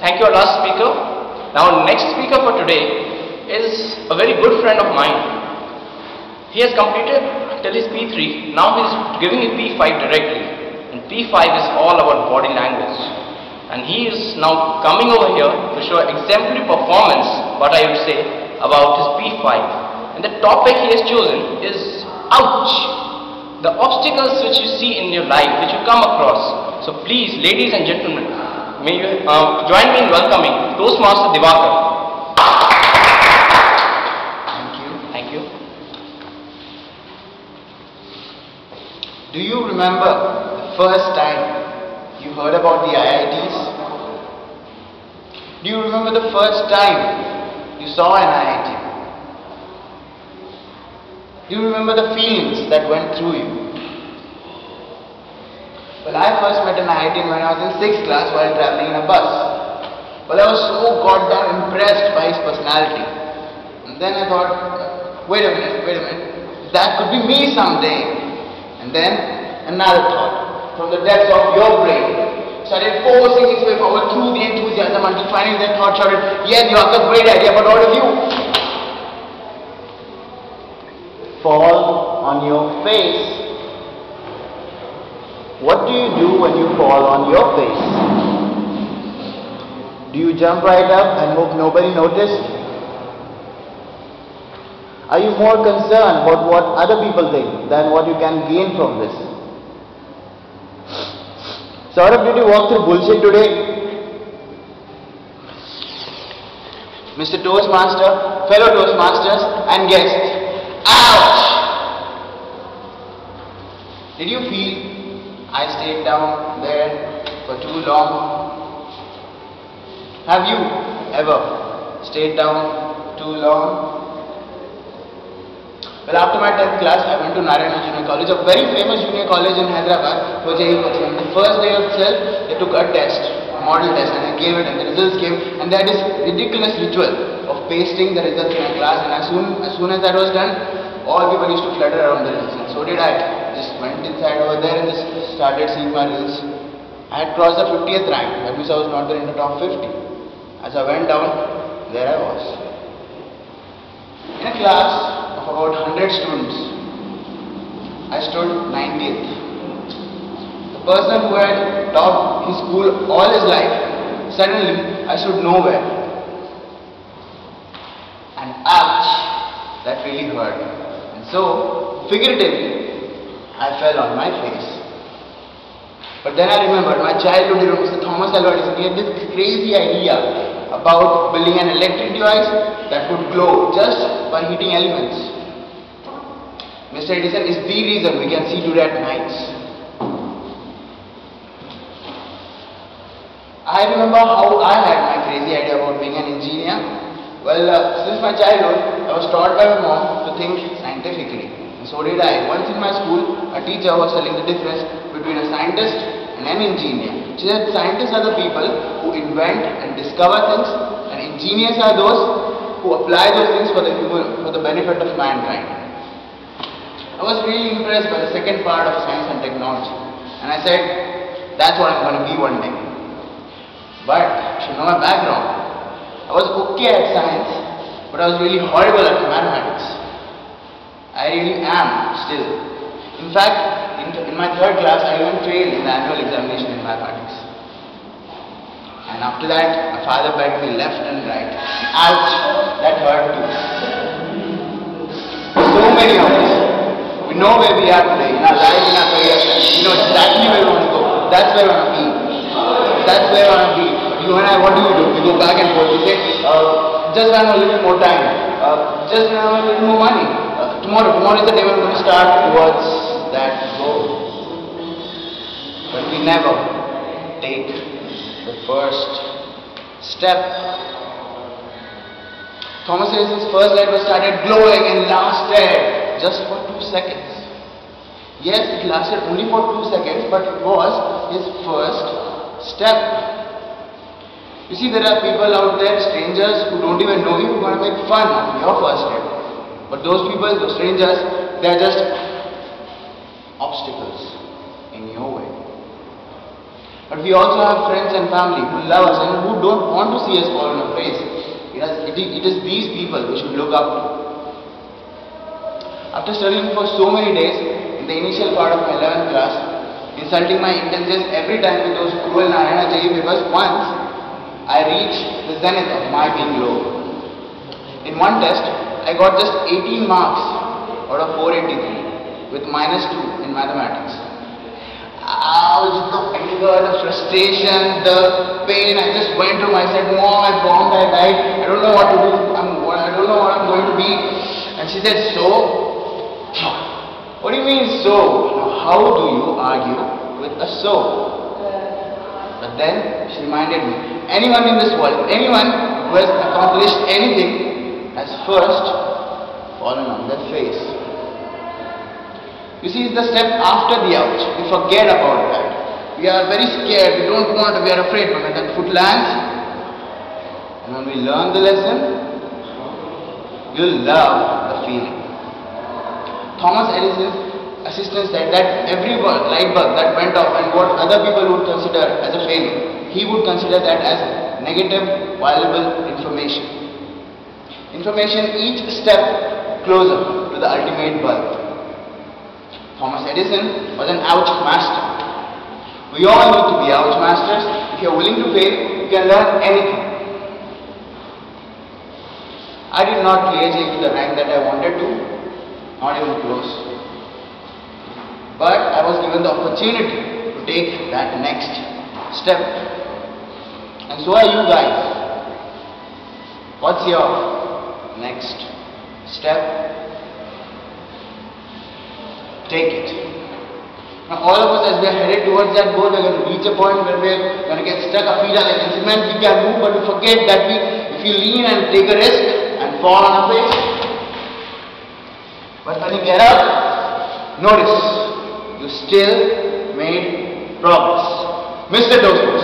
Thank you, our last speaker. Now, next speaker for today is a very good friend of mine. He has completed till his P3. Now he is giving his P5 directly. And P5 is all about body language. And he is now coming over here to show exemplary performance, what I would say, about his P5. And the topic he has chosen is ouch. The obstacles which you see in your life, which you come across. So please, ladies and gentlemen, may you join me in welcoming Toastmaster Diwakar. Thank you. Do you remember the first time you heard about the IITs? Do you remember the first time you saw an IIT? Do you remember the feelings that went through you? Well, I first met an IIT when I was in 6th class while traveling in a bus. Well, I was so goddamn impressed by his personality. And then I thought, wait a minute, that could be me someday. And then another thought from the depths of your brain started forcing its way forward through the enthusiasm until finally that thought shouted, yes, you have a great idea, but what of you? Fall on your face. What do you do when you fall on your face? Do you jump right up and hope nobody noticed? Are you more concerned about what other people think than what you can gain from this? Saurabh, did you walk through bullshit today? Mr. Toastmaster, fellow Toastmasters and guests, ouch! Did you feel I stayed down there for too long? Have you ever stayed down too long? Well, after my 10th class, I went to Narayana Junior College, a very famous junior college in Hyderabad for JEE. The first day itself, they took a test, a model test, and I gave it, and the results came. And that is ridiculous ritual of pasting the results in a class. And as soon as that was done, all people used to flutter around the results, and so did I. Just went inside over there and just started seeing my results. I had crossed the 50th rank. That means I was not there in the top 50. As I went down, there I was. In a class of about 100 students, I stood 90th. The person who had topped his school all his life, suddenly I stood nowhere. And ouch, that really hurt. And so, figuratively, I fell on my face. But then I remembered my childhood hero, Mr. Thomas Alva Edison. He had this crazy idea about building an electric device that would glow just by heating elements. Mr. Edison is the reason we can see today at nights. I remember how I had my crazy idea about being an engineer. Well, since my childhood, I was taught by my mom to think scientifically. And so did I. Once in my school, a teacher was telling the difference between a scientist and an engineer. She said scientists are the people who invent and discover things, and engineers are those who apply those things for the benefit of mankind. I was really impressed by the second part of science and technology, and I said, that's what I'm going to be one day. But you should know my background. I was okay at science, but I was really horrible at mathematics. I really am still. In fact, in my 3rd class, I even failed in the annual examination in mathematics. And after that, my father begged me left and right. Ouch! That hurt too. So many of us, we know where we are today, in our lives, in our careers. We know exactly where we want to go. That's where we want to be. That's where we want to be. You and I, what do? We go back and forth. We say, just when I have a little more time. Just when I have a little more money. Tomorrow is the day we're going to start towards that goal. But we never take the first step. Thomas Edison's first light was started glowing and lasted just for 2 seconds. Yes, it lasted only for 2 seconds, but it was his first step. You see, there are people out there, strangers who don't even know you, who are going to make fun of your first step. But those people, those strangers, they are just obstacles in your way. But we also have friends and family who love us and who don't want to see us fall on our face. It is these people we should look up to. After studying for so many days in the initial part of my 11th class, insulting my intelligence every time with those cruel Narayana JE papers, once I reached the zenith of my being low. In one test, I got just 18 marks out of 483 with -2 in mathematics. The anger, the frustration, the pain, I just went to myself, Mom, I bombed, I died, I don't know what to do, I don't know what I'm going to be. And she said, so? What do you mean so? How do you argue with a so? But then she reminded me, anyone in this world, anyone who has accomplished anything has first fallen on their face. You see, it's the step after the ouch. We forget about that. We are very scared, we don't want to, we are afraid, but when that foot lands, and when we learn the lesson, you'll love the feeling. Thomas Edison's assistant said that every light bulb that went off and what other people would consider as a failure, he would consider that as negative, valuable information. Information each step closer to the ultimate bulb. Thomas Edison was an ouch master. We all need to be ouch masters. If you are willing to fail, you can learn anything. I did not clear JEE to the rank that I wanted to, not even close. But I was given the opportunity to take that next step. And so are you guys. What's your next step? Take it. Now all of us, as we are headed towards that goal, we are going to reach a point where we are going to get stuck. Our feet are like cement, we can move, but we forget that if we lean and take a risk and fall on our face. But when you get up, notice you still made progress. Mr. Toastmasters.